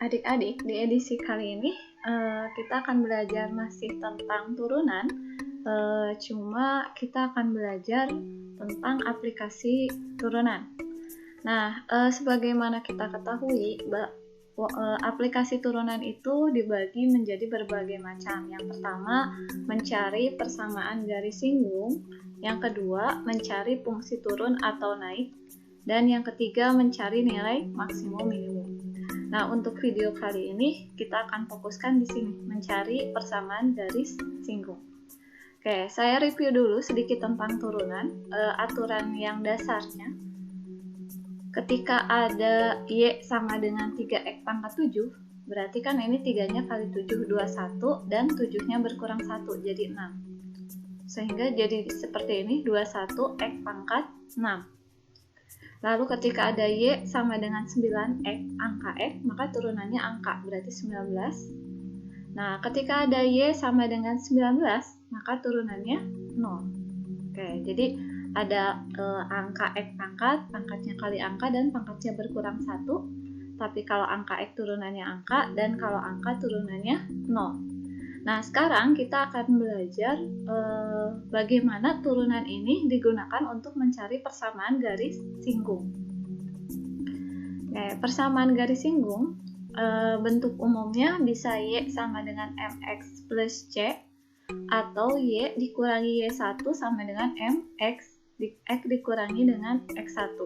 Adik-adik, di edisi kali ini kita akan belajar masih tentang turunan, cuma kita akan belajar tentang aplikasi turunan. Nah, sebagaimana kita ketahui, aplikasi turunan itu dibagi menjadi berbagai macam. Yang pertama, mencari persamaan garis singgung. Yang kedua, mencari fungsi turun atau naik. Dan yang ketiga, mencari nilai maksimum minimum. Nah, untuk video kali ini kita akan fokuskan di sini, mencari persamaan garis singgung. Oke, saya review dulu sedikit tentang turunan, aturan yang dasarnya. Ketika ada Y sama dengan 3X pangkat 7, berarti kan ini 3-nya kali 7, 21, dan 7-nya berkurang 1, jadi 6. Sehingga jadi seperti ini, 21X pangkat 6. Lalu ketika ada Y sama dengan 9X, angka X, maka turunannya angka, berarti 19. Nah, ketika ada Y sama dengan 19, maka turunannya 0. Oke, jadi ada angka X pangkat, pangkatnya kali angka, dan pangkatnya berkurang 1. Tapi kalau angka X turunannya angka, dan kalau angka turunannya 0. Nah, sekarang kita akan belajar bagaimana turunan ini digunakan untuk mencari persamaan garis singgung. Persamaan garis singgung, bentuk umumnya bisa Y sama dengan MX plus C, atau Y dikurangi Y1 sama dengan MX, X dikurangi dengan X1.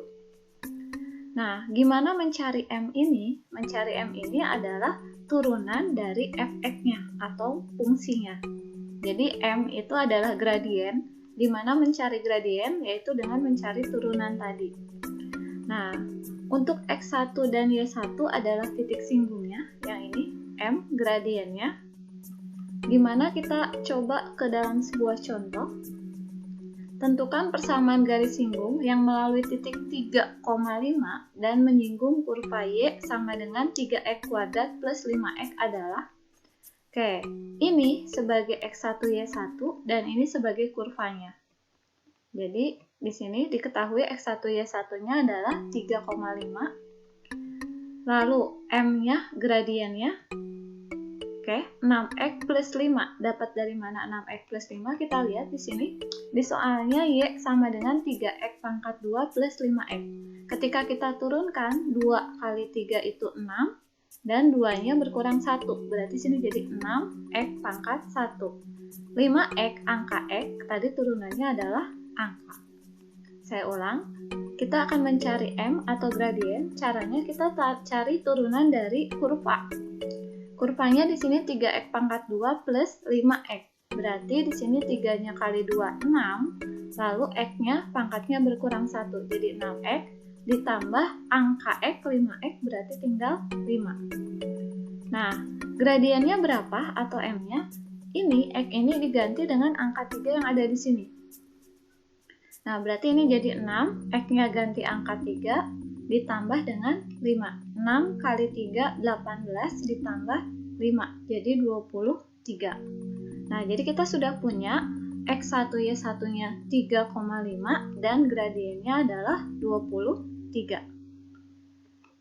Nah, gimana mencari M ini? Mencari M ini adalah turunan dari fx-nya atau fungsinya. Jadi M itu adalah gradien, di mana mencari gradien yaitu dengan mencari turunan tadi. Nah, untuk X1 dan Y1 adalah titik singgungnya, yang ini M gradiennya. Di mana kita coba ke dalam sebuah contoh. Tentukan persamaan garis singgung yang melalui titik 3,5 dan menyinggung kurva Y sama dengan 3X kuadrat plus 5X adalah. Oke, ini sebagai X1 Y1 dan ini sebagai kurvanya. Jadi di sini diketahui X1 Y1-nya adalah 3,5. Lalu M-nya gradiennya. Oke, 6X plus 5. Dapat dari mana 6X plus 5? Kita lihat di sini. Di soalnya Y sama dengan 3X pangkat 2 plus 5X. Ketika kita turunkan, 2 kali 3 itu 6. Dan 2-nya berkurang 1. Berarti sini jadi 6X pangkat 1. 5X angka X, tadi turunannya adalah angka. Saya ulang. Kita akan mencari M atau gradien. Caranya kita cari turunan dari kurva. Kurvanya di sini 3X pangkat 2 plus 5X. Berarti di sini 3-nya kali 2, 6. Lalu X-nya pangkatnya berkurang 1. Jadi 6X ditambah angka X, 5X berarti tinggal 5. Nah, gradiennya berapa atau M-nya? Ini X ini diganti dengan angka 3 yang ada di sini. Nah, berarti ini jadi 6. X-nya ganti angka 3. Ditambah dengan 5. 6 kali 3, 18 ditambah 5. Jadi 23. Nah, jadi kita sudah punya X1 Y1-nya 3,5 dan gradiennya adalah 23.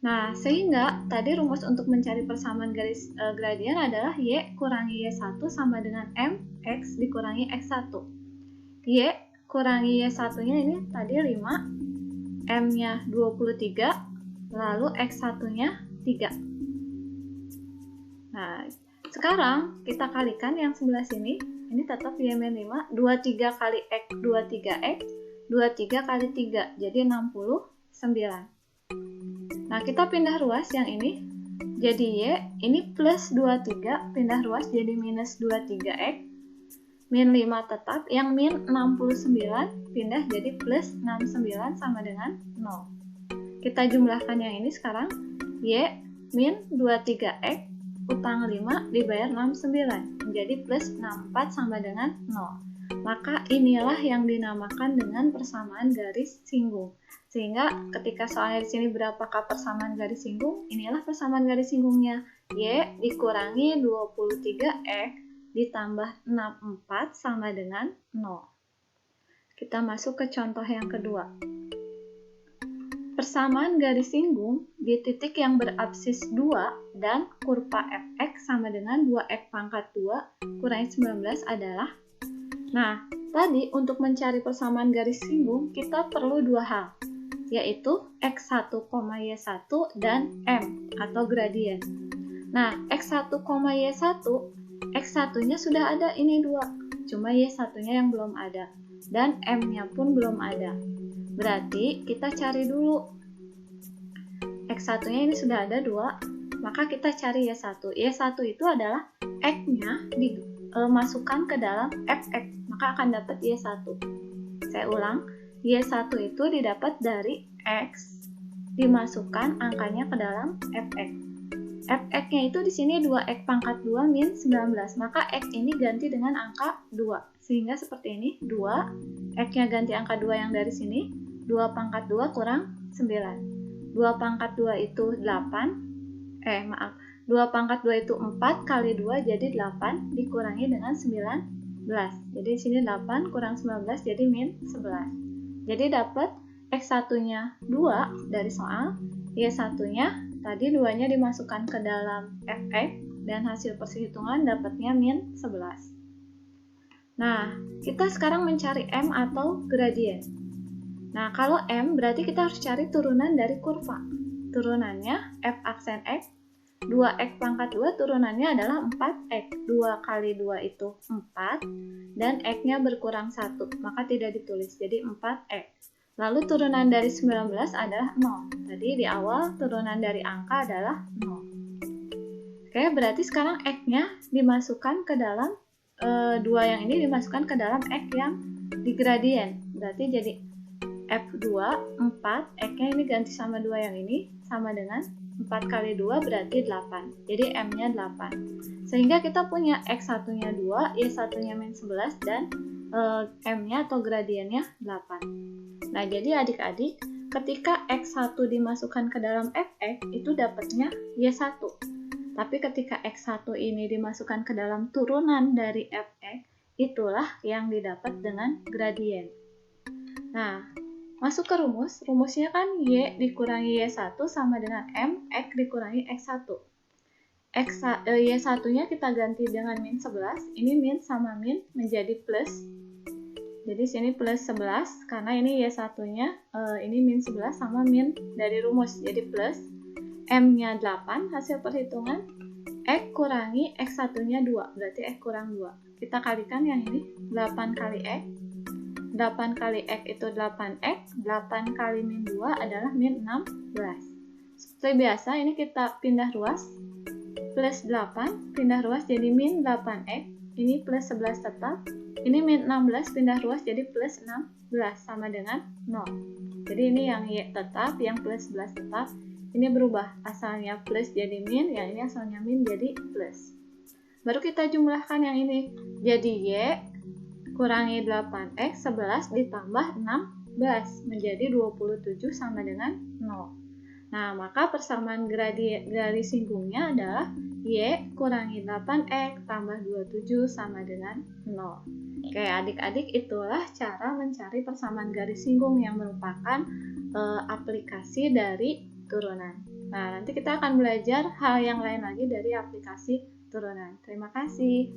Nah, sehingga tadi rumus untuk mencari persamaan garis gradien adalah Y kurangi Y1 sama dengan MX dikurangi X1. Y kurangi Y1-nya ini tadi 5. M-nya 23, lalu X1-nya 3. Nah, sekarang kita kalikan yang sebelah sini, ini tetap Y-5, 23 kali X, 23X, 23 kali 3, jadi 69. Nah, kita pindah ruas yang ini, jadi Y, ini plus 23, pindah ruas jadi minus 23X, min 5 tetap, yang min 69 pindah jadi plus 69 sama dengan 0. Kita jumlahkan yang ini sekarang. Y min 23X utang 5 dibayar 69 menjadi plus 64 sama dengan 0. Maka inilah yang dinamakan dengan persamaan garis singgung. Sehingga ketika soalnya di sini berapakah persamaan garis singgung, inilah persamaan garis singgungnya. Y dikurangi 23X ditambah 64 sama dengan 0. Kita masuk ke contoh yang kedua. persamaan garis singgung di titik yang berabsis 2 dan kurva fx sama dengan 2x pangkat 2 kurangi 19 adalah. Nah, tadi untuk mencari persamaan garis singgung kita perlu dua hal, yaitu x1, y1 dan m atau gradien. Nah, x1, y1, x1-nya sudah ada, ini 2, cuma y1-nya yang belum ada, dan m-nya pun belum ada. Berarti kita cari dulu. X1-nya ini sudah ada 2, maka kita cari Y1. Y1 itu adalah X-nya dimasukkan ke dalam Fx, maka akan dapat Y1. Saya ulang, Y1 itu didapat dari X dimasukkan angkanya ke dalam Fx. Fx-nya itu di sini 2x pangkat 2 min 19, maka x ini ganti dengan angka 2. Sehingga seperti ini, 2, x-nya ganti angka 2 yang dari sini, 2 pangkat 2 kurang 9. 2 pangkat 2 itu 2 pangkat 2 itu 4 kali 2 jadi 8 dikurangi dengan 19. Jadi di sini 8 kurang 19 jadi min 11. Jadi dapat x1-nya 2 dari soal, y1-nya tadi 2-nya dimasukkan ke dalam fx dan hasil perhitungan dapatnya min 11. Nah, kita sekarang mencari m atau gradien. Nah, kalau m berarti kita harus cari turunan dari kurva. Turunannya f aksen x, 2x pangkat 2 turunannya adalah 4x. 2 kali 2 itu 4, dan x-nya berkurang 1, maka tidak ditulis, jadi 4x. Lalu turunan dari 19 adalah 0. Tadi di awal turunan dari angka adalah 0. Oke, berarti sekarang x-nya dimasukkan ke dalam 2 yang ini dimasukkan ke dalam x yang di gradien. Berarti jadi F2, 4, x-nya ini ganti sama 2 yang ini, sama dengan 4 kali 2 berarti 8. Jadi M-nya 8. Sehingga kita punya X1-nya 2, Y1-nya min 11, dan M-nya atau gradiennya 8. Nah, jadi adik-adik, ketika X1 dimasukkan ke dalam Fx, itu dapatnya Y1. Tapi ketika X1 ini dimasukkan ke dalam turunan dari Fx, itulah yang didapat dengan gradien. Nah, masuk ke rumus, rumusnya kan Y dikurangi Y1 sama dengan M, X dikurangi X1. Y1-nya kita ganti dengan min 11, ini min sama min menjadi plus. Jadi sini plus 11, karena ini Y1-nya, ini min 11 sama min dari rumus, jadi plus. M-nya 8, hasil perhitungan, X kurangi X1-nya 2, berarti X kurang 2. Kita kalikan yang ini, 8 kali X. 8 kali X itu 8X, 8 kali min 2 adalah min 16. Seperti biasa, ini kita pindah ruas, plus 8, pindah ruas jadi min 8X, ini plus 11 tetap, ini min 16, pindah ruas jadi plus 16, sama dengan 0. Jadi ini yang Y tetap, yang plus 11 tetap, ini berubah, asalnya plus jadi min, yang ini asalnya min jadi plus. Baru kita jumlahkan yang ini, jadi Y kurangi 8x, 11 ditambah 16 menjadi 27 sama dengan 0. Nah, maka persamaan garis singgungnya adalah Y kurangi 8x tambah 27 sama dengan 0. Oke, adik-adik, itulah cara mencari persamaan garis singgung yang merupakan aplikasi dari turunan. Nah, nanti kita akan belajar hal yang lain lagi dari aplikasi turunan. Terima kasih.